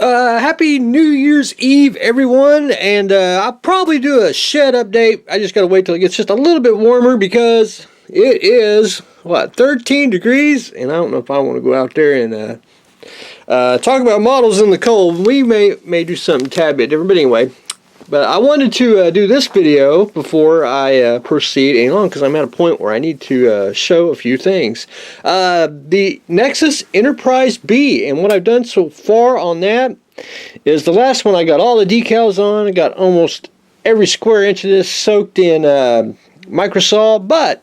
Happy New Year's Eve, everyone, and I'll probably do a shed update. I just gotta wait till it gets just a little bit warmer because it is, what, 13 degrees, and I don't know if I want to go out there and talk about models in the cold. We may do something a tad bit different, but anyway. But I wanted to do this video before I proceed any longer because I'm at a point where I need to show a few things. The Nexus Enterprise B, and what I've done so far on that is the last one I got all the decals on. I got almost every square inch of this soaked in Microsol, but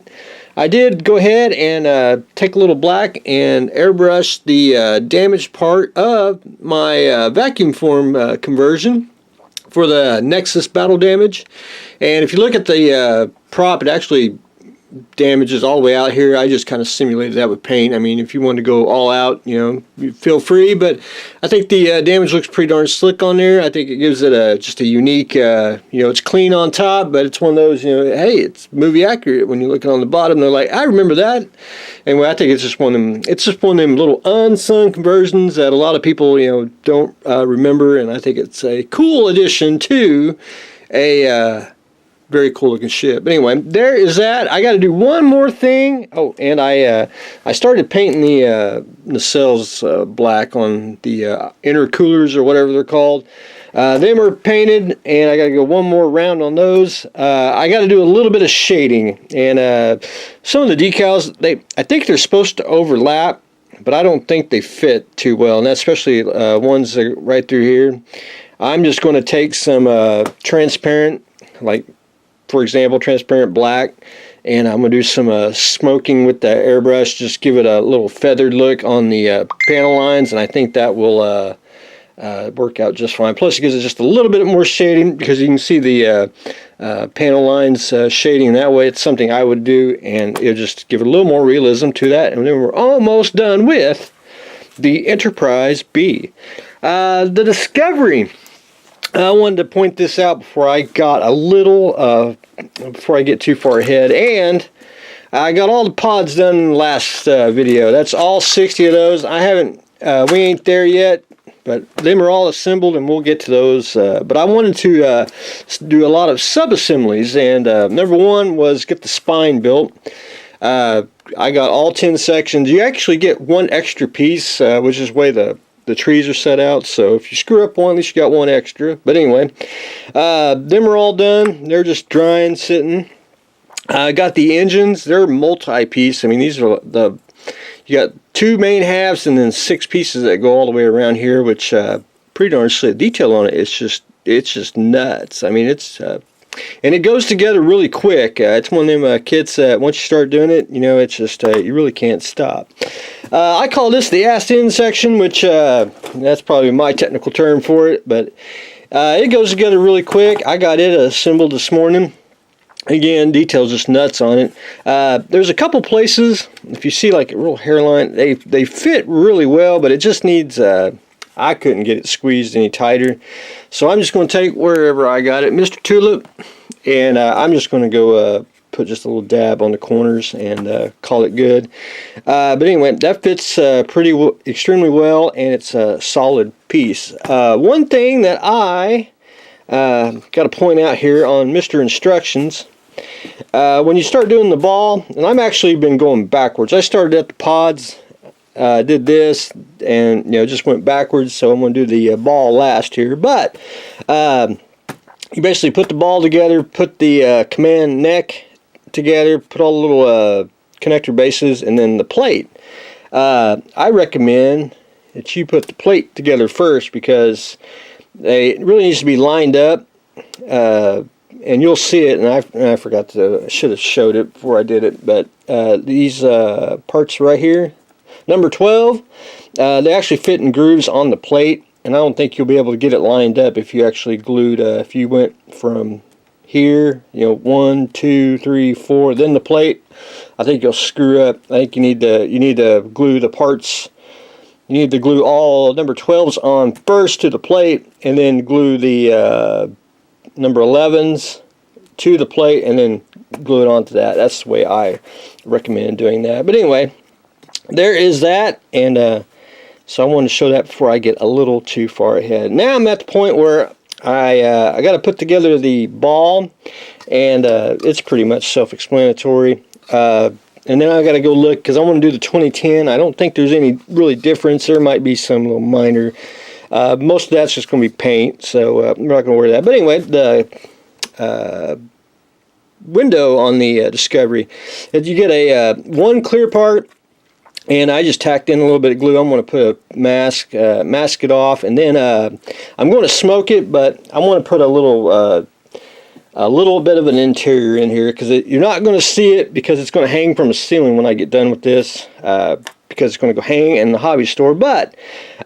I did go ahead and take a little black and airbrush the damaged part of my vacuum form conversion for the Nexus battle damage. And if you look at the prop, it actually damages all the way out here. I just kind of simulated that with paint. I mean, if you want to go all out, you know, feel free, but I think the damage looks pretty darn slick on there. I think it gives it just a unique, you know, it's clean on top, but it's one of those, you know, hey, it's movie accurate. When you look on the bottom, they're like, I remember that. Anyway, I think it's just one of them. It's just one of them little unsung conversions that a lot of people, you know, don't remember, and I think it's a cool addition to a very cool looking ship. But anyway, there is that. I got to do one more thing. Oh, and I started painting the nacelles black on the inner coolers or whatever they're called. Them are painted, and I got to go one more round on those. I got to do a little bit of shading, and some of the decals, I think they're supposed to overlap, but I don't think they fit too well, and that's especially ones that are right through here. I'm just going to take some transparent, like, for example, transparent black, and I'm going to do some smoking with the airbrush, just give it a little feathered look on the panel lines, and I think that will work out just fine. Plus, it gives it just a little bit more shading because you can see the panel lines shading that way. It's something I would do, and it'll just give it a little more realism to that. And then we're almost done with the Enterprise B. The Discovery. I wanted to point this out before I got a little, before I get too far ahead. And I got all the pods done in the last video. That's all 60 of those. I haven't, we ain't there yet, but them are all assembled and we'll get to those. But I wanted to do a lot of sub-assemblies, and number one was get the spine built. I got all 10 sections. You actually get one extra piece, which is the way the trees are set out, so if you screw up one, at least you got one extra. But anyway, them are all done. They're just drying, sitting. I got the engines. They're multi-piece. I mean, these are you got two main halves and then 6 pieces that go all the way around here, which pretty darn slick. Detail on it, it's just nuts. I mean, it's and it goes together really quick. It's one of them kits that once you start doing it, you know, it's just you really can't stop. I call this the ass-in section, which that's probably my technical term for it, but it goes together really quick. I got it assembled this morning. Again, details just nuts on it. There's a couple places, if you see like a real hairline, they fit really well, but it just needs, I couldn't get it squeezed any tighter. So I'm just going to take wherever I got it, Mr. Tulip, and I'm just going to go put just a little dab on the corners and call it good. But anyway, that fits extremely well, and it's a solid piece. One thing that I got to point out here on Mr. Instructions, when you start doing the ball, and I've actually been going backwards. I started at the pods, did this, and you know, just went backwards, so I'm going to do the ball last here. But you basically put the ball together, put the command neck together, put all the little connector bases, and then the plate. I recommend that you put the plate together first because it really needs to be lined up, and you'll see it. And I forgot to, I should have showed it before I did it, but these parts right here, number 12, they actually fit in grooves on the plate, and I don't think you'll be able to get it lined up if you actually glued, if you went from here, you know, 1, 2, 3, 4, then the plate. I think you'll screw up. I think you need to glue the parts. You need to glue all number 12s on first to the plate, and then glue the number 11s to the plate, and then glue it onto that. That's the way I recommend doing that. But anyway, there is that, and So I wanted to show that before I get a little too far ahead. Now I'm at the point where I got to put together the ball, and it's pretty much self-explanatory. And then I got to go look, because I want to do the 2010. I don't think there's any really difference. There might be some little minor. Most of that's just going to be paint, so I'm not going to worry that. But anyway, the window on the Discovery, you get a one clear part, and I just tacked in a little bit of glue. I'm going to put a mask it off, and then I'm going to smoke it, but I want to put a little bit of an interior in here, because you're not going to see it, because it's going to hang from the ceiling when I get done with this, because it's going to go hang in the hobby store. But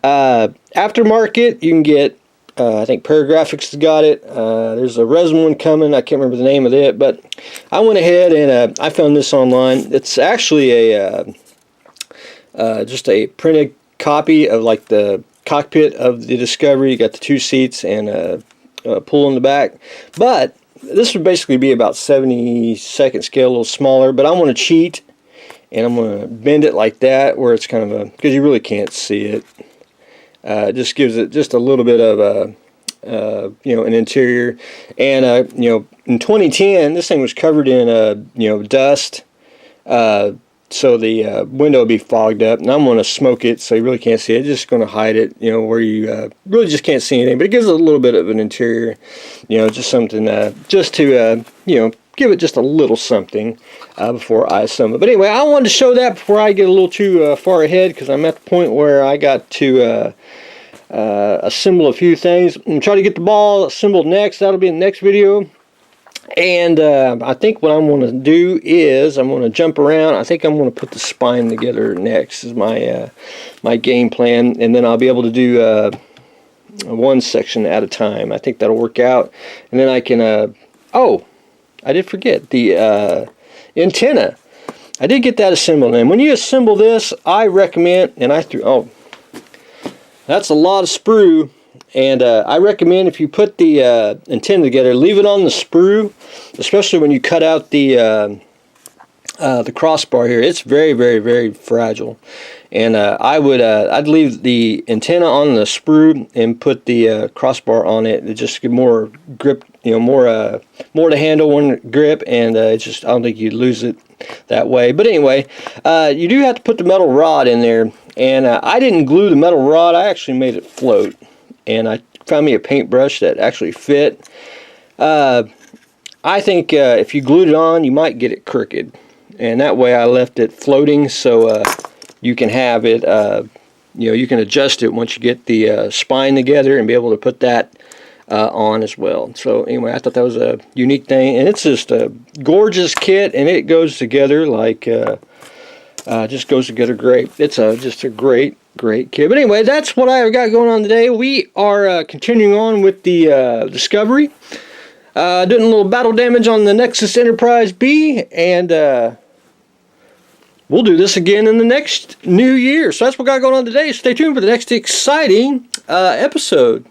aftermarket, you can get, I think Paragraphics has got it. There's a resin one coming. I can't remember the name of it, but I went ahead and I found this online. It's actually just a printed copy of like the cockpit of the Discovery. You got the 2 seats and a pull in the back, but this would basically be about 72nd scale, a little smaller. But I want to cheat, and I'm going to bend it like that, where it's kind of because you really can't see it. It just gives it just a little bit of an interior. And in 2010, this thing was covered in dust. So the window will be fogged up, and I'm going to smoke it so you really can't see it. Just going to hide it, where you really just can't see anything. But it gives it a little bit of an interior, just something just to, give it just a little something before I assemble it. But anyway, I wanted to show that before I get a little too far ahead, because I'm at the point where I got to assemble a few things. I'm going to try to get the ball assembled next. That'll be in the next video. And I think what I'm going to do is I'm going to jump around. I think I'm going to put the spine together next is my game plan, and then I'll be able to do one section at a time. I think that'll work out, and then I can. Oh, I did forget the antenna. I did get that assembled, and when you assemble this, I recommend. And I threw. Oh, that's a lot of sprue. And I recommend, if you put the antenna together, leave it on the sprue, especially when you cut out the crossbar here. It's very, very, very fragile. And I'd leave the antenna on the sprue and put the crossbar on it. It just get more grip, more to handle, one grip, and it's just, I don't think you'd lose it that way. But anyway, you do have to put the metal rod in there. And I didn't glue the metal rod. I actually made it float. And I found me a paintbrush that actually fit. I think if you glued it on, you might get it crooked. And that way I left it floating, so you can have it, you can adjust it once you get the spine together and be able to put that on as well. So anyway, I thought that was a unique thing. And it's just a gorgeous kit, and it goes together like, just goes together great. It's just a great kit. But anyway, that's what I've got going on today. We are continuing on with the Discovery. Doing a little battle damage on the Nexus Enterprise B, and we'll do this again in the next new year. So that's what I got going on today. Stay tuned for the next exciting episode.